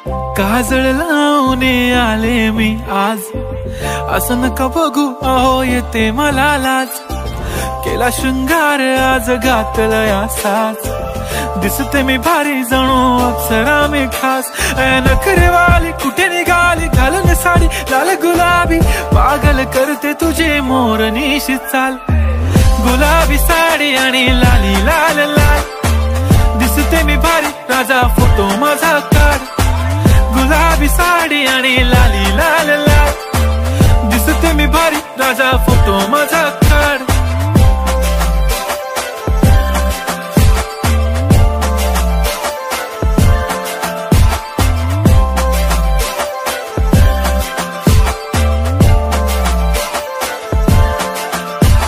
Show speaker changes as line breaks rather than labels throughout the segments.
काजळ लावून आले मी आज, असं नका बघू अहो येते मला लाज। केला शृंगार आज घातला साज, दिसते मी भारी जणू अप्सरा मी खास। नखरेवाली कुठे निघाली घालून साडी लाल गुलाबी, पागल करते तुझे मोरनीशी चाल। गुलाबी साडी आणि लाली लाल लाल, दिसते मी भारी राजा फोटो माझा काढ। गुलाबी साडी आणि लाली लाल लाल, दिसते मी भारी राजा फोटो माझा काढ।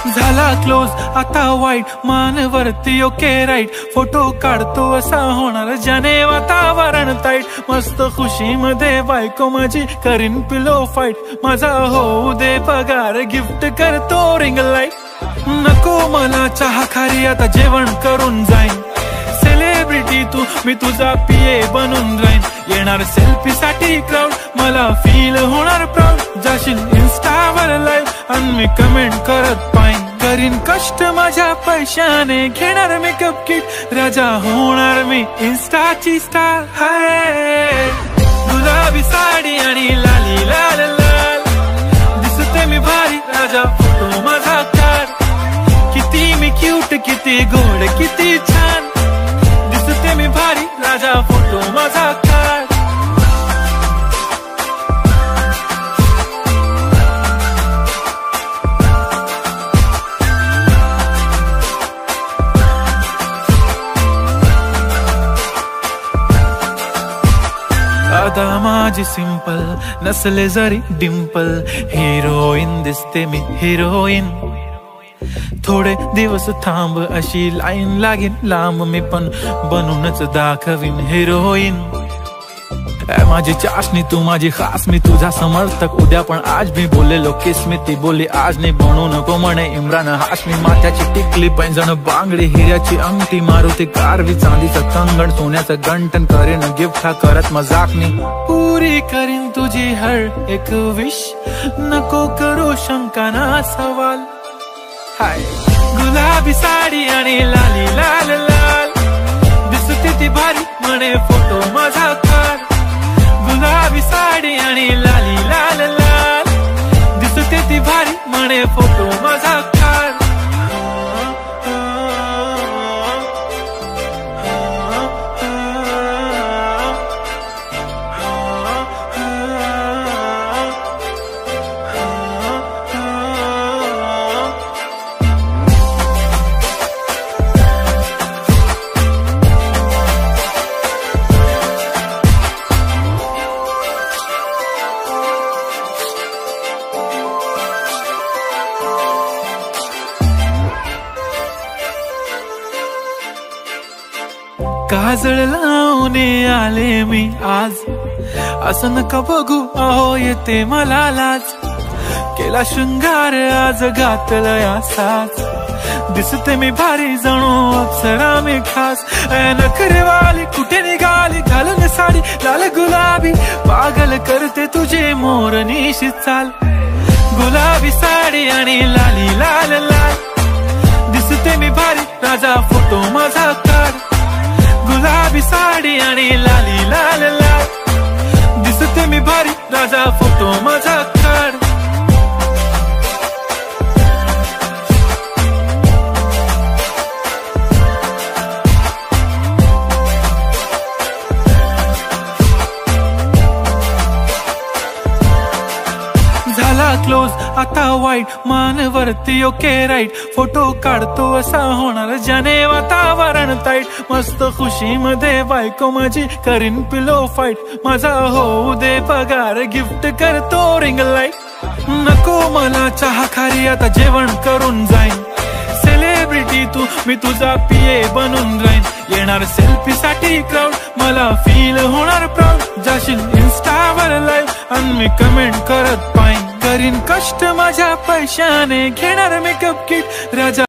झाला क्लोज आता वाईट, मानवरती ओके राईट, फोटो काढतो असा होणार ज्याने वातावरण ताईट। मस्त खुशी मध्ये बायको माझी करीन पिलो फाईट, माझा होऊ दे पगार गिफ्ट करतो रिंग लाईट। नको मला चहा खारी आता जेवण करून जाईन, सेलिब्रिटी तू मी तुझा पीए बनून राहीन। येणार सेल्फी साठी क्राऊड मला फील होणार प्राऊड, जाशील इन्स्टावर लाईव्ह आणि मी कमेंट करत पाईन। करीन कष्ट माझ्या पैशाने घेणार मेकअप किट, राजा होणार मी इन्स्टाची स्टार। हाय गुलाबी साडी आणि लाली लाल लाल, दिसते मी भारी राजा फोटो माझा काढ। किती मी क्यूट किती गोड किती छान, दिसते मी भारी राजा फोटो माझा काढ। आता माझी सिंपल नसले जरी डिंपल, हिरोईन दिसते मी हिरोईन। थोडे दिवस थांब अशी लाईन लागेल लांब, मी पण बनूनच दाखवीन हिरोईन। माझी चाशनी तू माझी खास, मी तुझा समर्थक उद्या पण आज मी बोललेलो किस मी, ती बोलली आज नाही बनू नको म्हणे इम्रान हाशमी। माथ्याची टिकली पैंजण बांगडी हिऱ्याची अंगठी, मारुती कारवी चांदीचं कंगण सोन्याचं गंटन, करेन गिफ्ट हा करत मजाकनी। पुरी करीन तुझी हर एक विश, नको करू शंका ना सवाल। हाय गुलाबी साडी आणि लाली लाल लाल, दिसते ती भारी म्हणे फोटो माझा काढ। गुलाबी साडी आणि लाली लाल लाल, दिसते ती भारी म्हणे फोटो माझा काढ। काजळ लावून आले मी आज, असं नका बघू अहो येते मला लाज। केला शृंगार आज घातला साज, दिसते मी भारी जणू अप्सरा मी खास। नखरेवाली कुठे निघाली घालून साडी लाल गुलाबी, पागल करते तुझे मोरनीशी चाल। गुलाबी साडी आणि लाली लाल लाल, दिसते मी भारी राजा फोटो माझा काढ। गुलाबी साडी आणि लाली लाल लाल, दिसते मी भारी राजा फोटो माझा काढ। झाला क्लोज आता वाईट, मानवरती ओके राईट, फोटो काढतो असा होणार ज्याने वातावरण ताईट। मस्त खुशी मध्ये बायको माझी करीन पिलो फाईट, माझा होऊ दे पगार गिफ्ट करतो रिंग लाईट। नको मला चहा खारी आता जेवण करून जाईन, सेलिब्रिटी तू मी तुझा पीए बनून राहीन। येणार सेल्फी साठी क्राऊड मला फील होणार प्राऊड, जाशील इन्स्टावर लाईव्ह आणि मी कमेंट करत पाईन। करीन कष्ट माझ्या पैशाने घेणार मेकअप किट, राजा